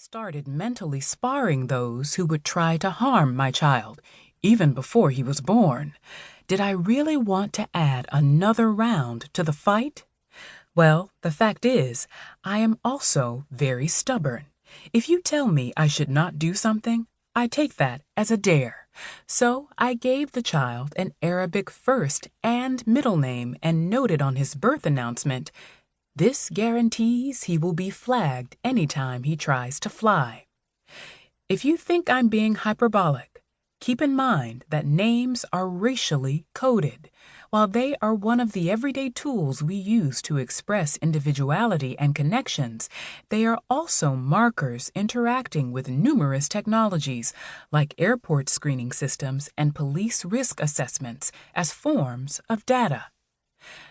started mentally sparring those who would try to harm my child, even before he was born. Did I really want to add another round to the fight? Well, the fact is, I am also very stubborn. If you tell me I should not do something, I take that as a dare. So I gave the child an Arabic first and middle name and noted on his birth announcement, "This guarantees he will be flagged anytime he tries to fly." If you think I'm being hyperbolic, keep in mind that names are racially coded. While they are one of the everyday tools we use to express individuality and connections, they are also markers interacting with numerous technologies like airport screening systems and police risk assessments as forms of data.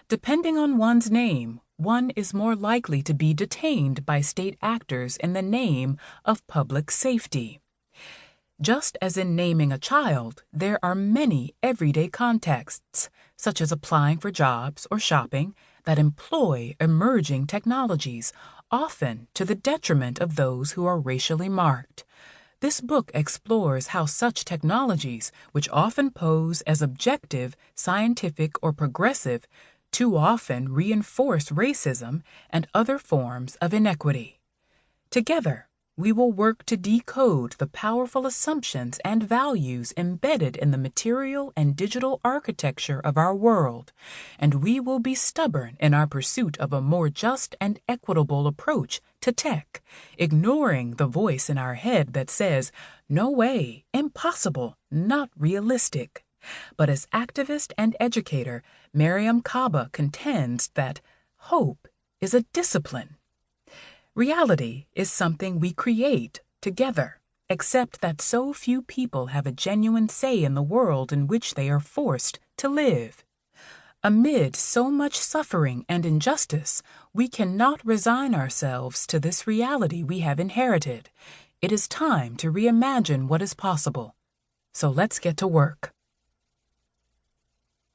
Depending on one's name, one is more likely to be detained by state actors in the name of public safety. Just as in naming a child, there are many everyday contexts, such as applying for jobs or shopping, that employ emerging technologies, often to the detriment of those who are racially marked. This book explores how such technologies, which often pose as objective, scientific, or progressive, too often reinforce racism and other forms of inequity. Together, we will work to decode the powerful assumptions and values embedded in the material and digital architecture of our world, and we will be stubborn in our pursuit of a more just and equitable approach to tech, ignoring the voice in our head that says, "No way, impossible, not realistic." But as activist and educator, Mariam Kaba contends that hope is a discipline. Reality is something we create together, except that so few people have a genuine say in the world in which they are forced to live. Amid so much suffering and injustice, we cannot resign ourselves to this reality we have inherited. It is time to reimagine what is possible. So let's get to work.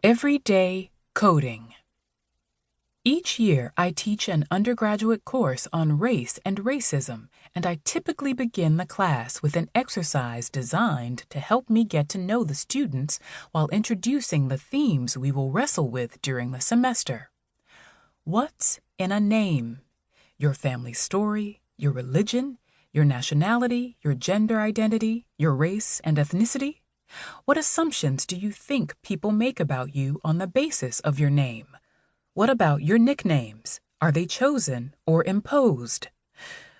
Everyday coding. Each year, I teach an undergraduate course on race and racism, and I typically begin the class with an exercise designed to help me get to know the students while introducing the themes we will wrestle with during the semester. What's in a name? Your family story, your religion, your nationality, your gender identity, your race and ethnicity? What assumptions do you think people make about you on the basis of your name? What about your nicknames? Are they chosen or imposed?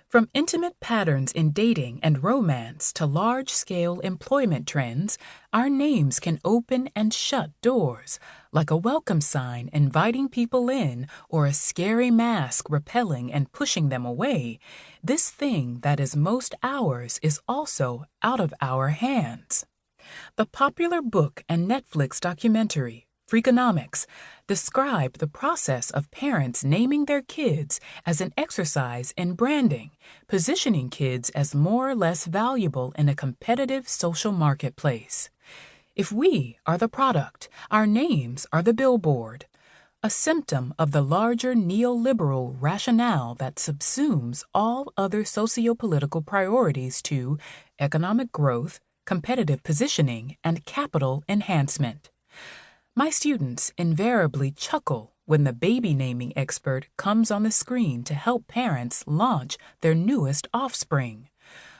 From intimate patterns in dating and romance to large-scale employment trends, our names can open and shut doors, like a welcome sign inviting people in or a scary mask repelling and pushing them away. This thing that is most ours is also out of our hands. The popular book and Netflix documentary, Freakonomics, describe the process of parents naming their kids as an exercise in branding, positioning kids as more or less valuable in a competitive social marketplace. If we are the product, our names are the billboard, a symptom of the larger neoliberal rationale that subsumes all other sociopolitical priorities to economic growth, competitive positioning, and capital enhancement. My students invariably chuckle when the baby naming expert comes on the screen to help parents launch their newest offspring.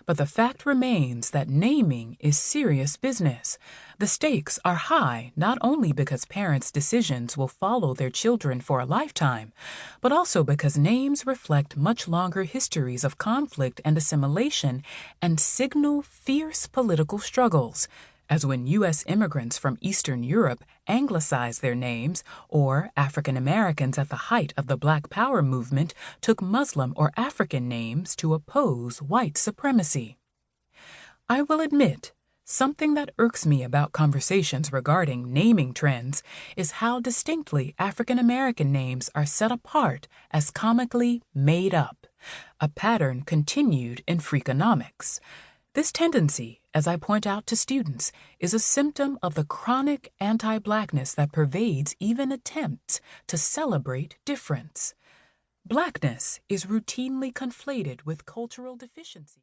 But the fact remains that naming is serious business. The stakes are high not only because parents' decisions will follow their children for a lifetime, but also because names reflect much longer histories of conflict and assimilation and signal fierce political struggles, as when U.S. immigrants from Eastern Europe anglicized their names, or African Americans at the height of the Black Power movement took Muslim or African names to oppose white supremacy. I will admit, something that irks me about conversations regarding naming trends is how distinctly African American names are set apart as comically made up, a pattern continued in Freakonomics. This tendency, as I point out to students, is a symptom of the chronic anti-Blackness that pervades even attempts to celebrate difference. Blackness is routinely conflated with cultural deficiency.